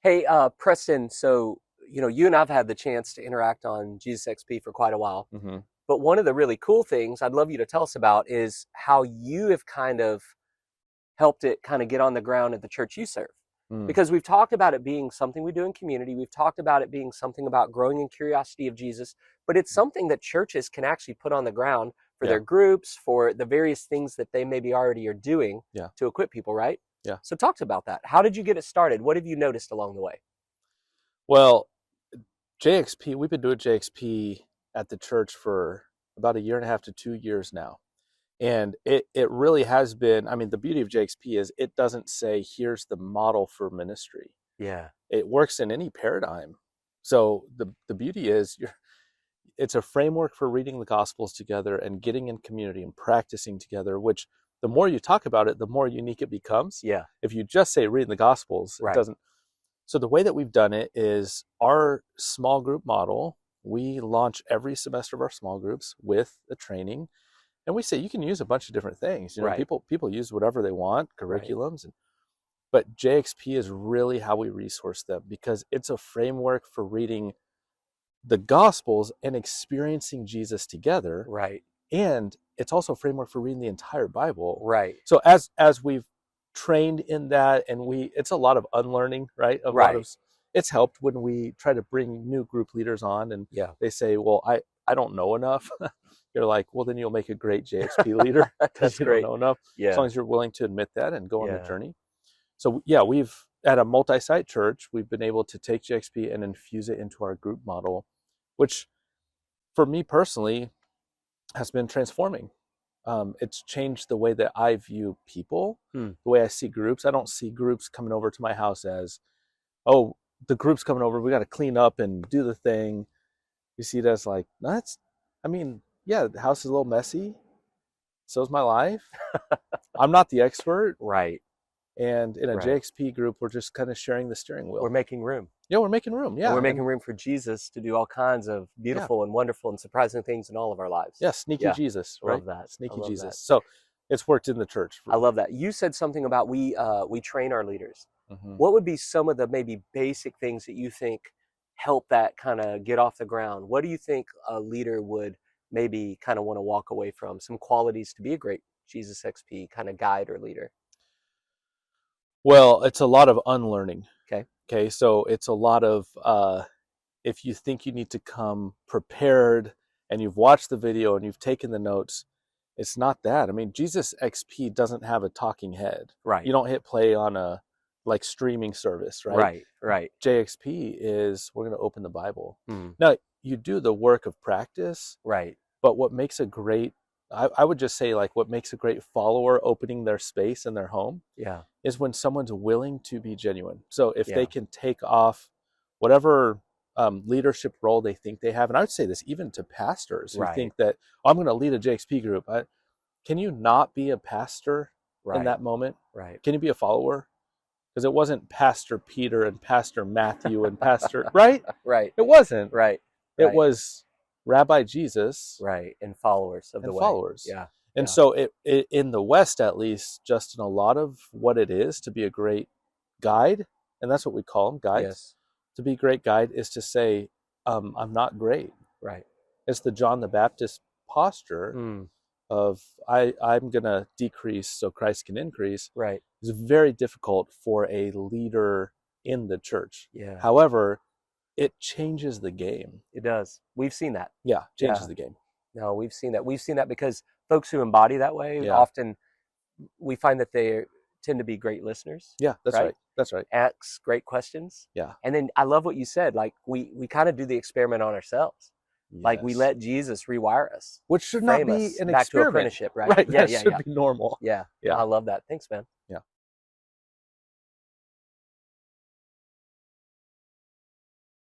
Hey, Preston, so, you and I've had the chance to interact on Jesus XP for quite a while. hmm But one of the really cool things I'd love you to tell us about is how you have kind of helped it kind of get on the ground at the church you serve. Mm. Because we've talked about it being something we do in community. We've talked about it being something about growing in curiosity of Jesus, but it's something that churches can actually put on the ground for Yeah, their groups, for the various things that they maybe already are doing yeah, to equip people, right? yeah. So talk about that. How did you get it started? What have you noticed along the way? Well, JXP, we've been doing JXP at the church for about a year and a half to 2 years now. And it really has been, I mean, the beauty of JXP is it doesn't say, here's the model for ministry. Yeah. It works in any paradigm. So the beauty is it's a framework for reading the Gospels together and getting in community and practicing together, which the more you talk about it, the more unique it becomes. Yeah. If you just say reading the Gospels, it Right. doesn't. So the way that we've done it is our small group model. We launch every semester of our small groups with a training, and we say you can use a bunch of different things. Right. People use whatever they want, Right. curriculums, but JXP is really how we resource them because it's a framework for reading the Gospels and experiencing Jesus together, Right. and it's also a framework for reading the entire Bible. Right. So as we've trained in that, and it's a lot of unlearning, right? Of a lot Right. of it's helped when we try to bring new group leaders on, and Yeah. they say, "Well, I don't know enough." You're like, "Well, then you'll make a great JXP leader because That's you don't great. know enough." As Yeah. long as you're willing to admit that and go on the Yeah. journey. So yeah, we've at a multi-site church, we've been able to take JXP and infuse it into our group model, which for me personally has been transforming. It's changed the way that I view people, Hmm. the way I see groups. I don't see groups coming over to my house as, oh, the group's coming over, we got to clean up and do the thing. You see it as like, no, I mean, yeah, the house is a little messy. So's my life. I'm not the expert. Right. And in a Right. JXP group, we're just kind of sharing the steering We're wheel. making room. Yeah, we're making room. And Yeah. we're making And room for Jesus to do all kinds of yeah, beautiful and wonderful and surprising things in all of our lives. yeah, sneaky Yeah. Jesus, I right? love that. I Sneaky love that. Jesus. So it's worked in the church. I love that. You said something about we train our leaders. Mhm. What would be some of the maybe basic things that you think help that kind of get off the ground? What do you think a leader would maybe kind of want to walk away from? Some qualities to be a great Jesus XP kind of guide or leader. Well, it's a lot of unlearning. Okay. Okay, so it's a lot of if you think you need to come prepared and you've watched the video and you've taken the notes, it's not that. I mean, Jesus XP doesn't have a talking head. Right. You don't hit play on a like streaming service, right? Right. Right. JXP is we're going to open the Bible. Hmm. Now, you do the work of practice, Right. but what makes a great I would just say like what makes a great follower opening their space in their home Yeah. is when someone's willing to be genuine. So if they Yeah. can take off whatever leadership role they think they have, and I would say this even to pastors who Right. think that oh, I'm going to lead a JXP group. Can you not be a pastor in Right. that moment? Right. Can you be a follower? Because it wasn't Pastor Peter and Pastor Matthew and Pastor, right? Right. It wasn't. Right. It Right. was Rabbi Jesus Right. And followers of the and way. followers. Yeah. And Yeah. so it in the West, at least, Justin, a lot of what it is to be a great guide, and that's what we call them, guides. Yes. To be a great guide is to say, I'm not great. Right. It's the John the Baptist posture Mm. of I'm going to decrease so Christ can increase. Right. It's very difficult for a leader in the church. Yeah. However, it changes the game. It does. We've seen that. Yeah, changes Yeah. the game. No, we've seen that. We've seen that because folks who embody that way Yeah. often we find that they tend to be great listeners, Yeah, that's right? right. That's right. Ask great questions. Yeah. And then I love what you said. Like we kind of do the experiment on ourselves. Like we Yes. let Jesus rewire us, Which should not frame be us an back to experiment. apprenticeship, right? Right. Yeah, That yeah, should yeah. be normal. Yeah. Yeah. I love that. Thanks, man. Yeah.